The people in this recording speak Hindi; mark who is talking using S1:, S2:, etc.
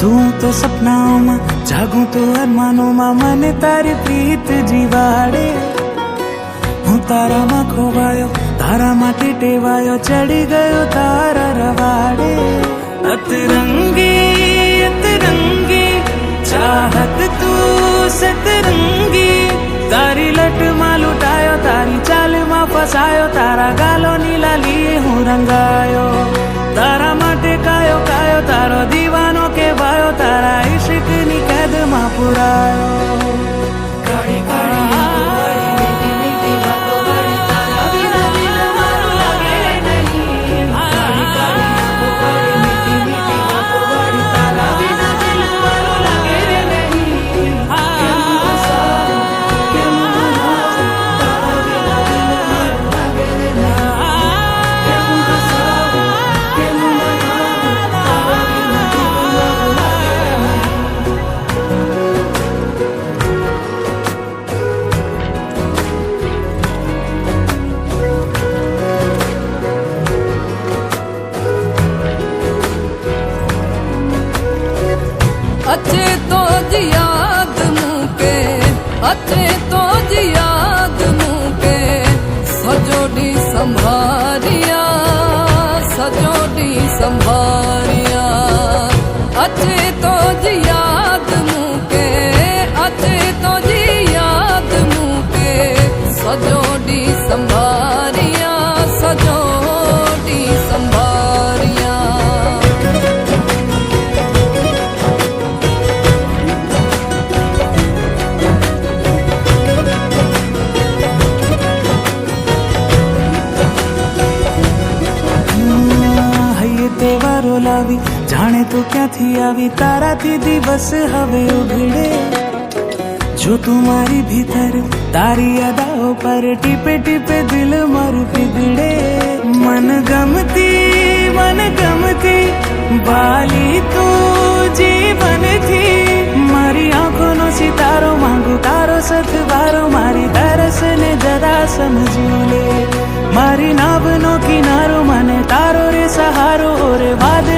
S1: सूं तो सपनाओं में, जागूं तो अरमानों में, मने तारी प्रीत जीवाड़े। हूँ तारा में खोवायो, तारा माटे टेवायो, चढ़ी गयो तारा रवाड़े। अतरंगी अतरंगी चाहत तू सतरंगी, तारी लट में लुटायो, तारी चाल में फसायो, तारा गालो नीला लिए हूँ रंगायो। तारा माटे कायो कायो तारो दीवानो के वायो, तारा इश्क नी कैद में पुरायो। काड़ी काड़ी मीठी मीठी बातों वाली, तारा बिना दिल मारो लगे नहीं। काड़ी काड़ी आंखों वाली मीठी मीठी बातों वाली, तारा बिना दिल मारो लगे नहीं। के मुना तारा बिना दिल मारो लगे नहीं। के मुना के मुना तारा बिना दिल मारो लगे नहीं।
S2: अचे तो जी याद मूंखे, अचे तो जी याद मूंखे, सॼो ॾींहुं संभारिया, सॼो ॾींहुं संभारिया। अचे तो जी याद मूंखे, अचे तो जी याद मूंखे, सॼो ॾींहुं संभारिया, सॼो ॾींहुं संभारिया।
S1: તહેવારો લાવી જાણે તો ક્યાંથી આવી, તારાથી દિવસ હવે ઉઘડે। જો તું મારી ભીતર તારી યાદાઓ પર ટીપે ટીપે દિલ મારું પીગળે। મન ગમતી વાલી તું જીવનથી, મારી આંખોનો સિતારો માંગુ તારો સથવારો, મારી તરસને જરા સમજી લે। મારી નાવનો કિનારો મને તારો રે સહારો, રે વાદળ